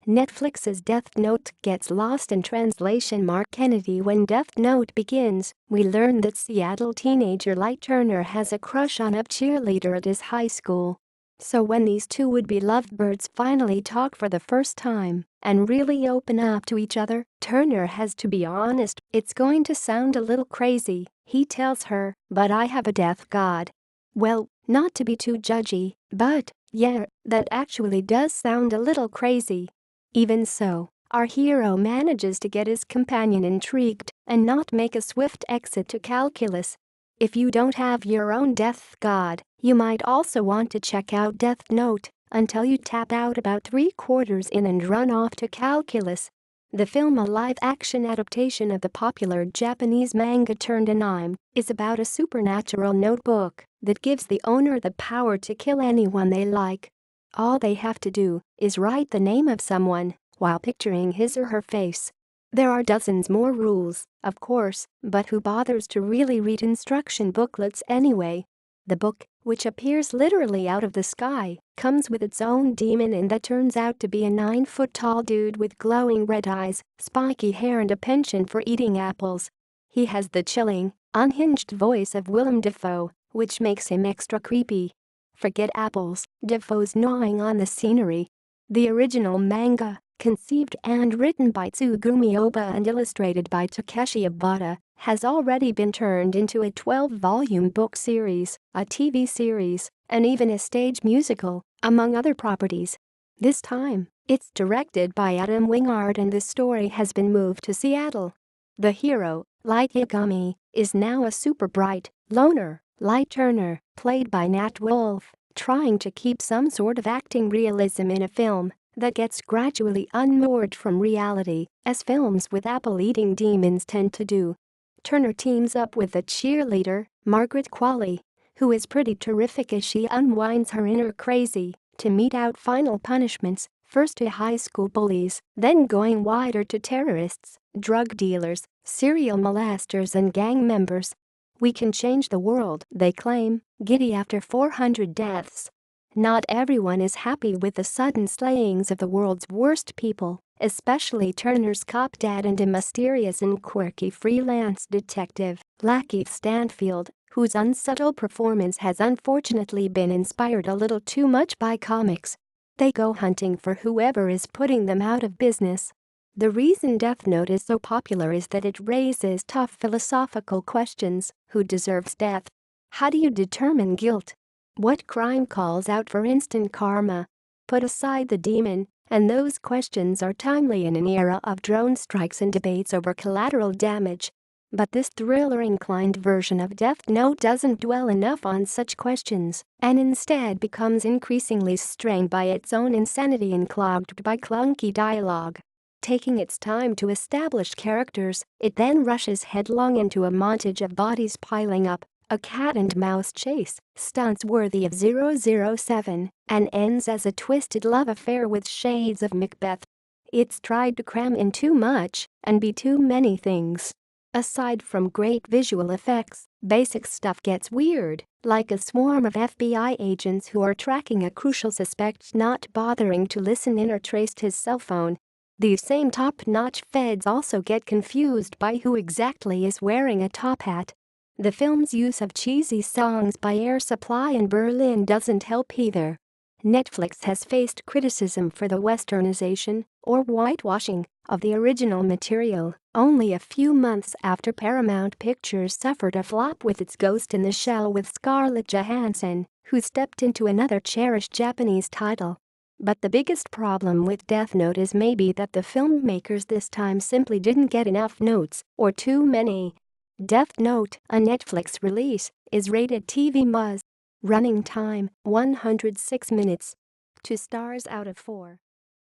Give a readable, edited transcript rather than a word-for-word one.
Netflix's Death Note gets lost in translation. Mark Kennedy. When Death Note begins, we learn that Seattle teenager Light Turner has a crush on a cheerleader at his high school. So when these two would-be lovebirds finally talk for the first time and really open up to each other, Turner has to be honest. "It's going to sound a little crazy," he tells her, "but I have a death god." Well, not to be too judgy, but yeah, that actually does sound a little crazy. Even so, our hero manages to get his companion intrigued and not make a swift exit to calculus. If you don't have your own death god, you might also want to check out Death Note until you tap out about 3/4 in and run off to calculus. The film, a live-action adaptation of the popular Japanese manga-turned-anime, is about a supernatural notebook that gives the owner the power to kill anyone they like. All they have to do is write the name of someone while picturing his or her face. There are dozens more rules, of course, but who bothers to really read instruction booklets anyway? The book, which appears literally out of the sky, comes with its own demon, and that turns out to be a 9-foot-tall dude with glowing red eyes, spiky hair and a penchant for eating apples. He has the chilling, unhinged voice of Willem Dafoe, which makes him extra creepy. Forget apples, Dafoe's gnawing on the scenery. The original manga, conceived and written by Tsugumi Oba and illustrated by Takeshi Obata, has already been turned into a 12-volume book series, a TV series, and even a stage musical, among other properties. This time, it's directed by Adam Wingard and the story has been moved to Seattle. The hero, Light Yagami, is now a super bright, loner, Light Turner, played by Nat Wolff, trying to keep some sort of acting realism in a film that gets gradually unmoored from reality, as films with apple-eating demons tend to do. Turner teams up with the cheerleader, Margaret Qualley, who is pretty terrific as she unwinds her inner crazy to mete out final punishments, first to high school bullies, then going wider to terrorists, drug dealers, serial molesters and gang members. "We can change the world," they claim, giddy after 400 deaths. Not everyone is happy with the sudden slayings of the world's worst people, especially Turner's cop dad and a mysterious and quirky freelance detective, Lakeith Stanfield, whose unsubtle performance has unfortunately been inspired a little too much by comics. They go hunting for whoever is putting them out of business. The reason Death Note is so popular is that it raises tough philosophical questions. Who deserves death? How do you determine guilt? What crime calls out for instant karma? Put aside the demon, and those questions are timely in an era of drone strikes and debates over collateral damage. But this thriller-inclined version of Death Note doesn't dwell enough on such questions, and instead becomes increasingly strained by its own insanity and clogged by clunky dialogue. Taking its time to establish characters, it then rushes headlong into a montage of bodies piling up, a cat-and-mouse chase, stunts worthy of 007, and ends as a twisted love affair with shades of Macbeth. It's tried to cram in too much and be too many things. Aside from great visual effects, basic stuff gets weird, like a swarm of FBI agents who are tracking a crucial suspect not bothering to listen in or traced his cell phone. These same top-notch feds also get confused by who exactly is wearing a top hat. The film's use of cheesy songs by Air Supply and Berlin doesn't help either. Netflix has faced criticism for the westernization, or whitewashing, of the original material only a few months after Paramount Pictures suffered a flop with its Ghost in the Shell with Scarlett Johansson, who stepped into another cherished Japanese title. But the biggest problem with Death Note is maybe that the filmmakers this time simply didn't get enough notes, or too many. Death Note, a Netflix release, is rated TV Muzz. Running time, 106 minutes. 2 stars out of 4.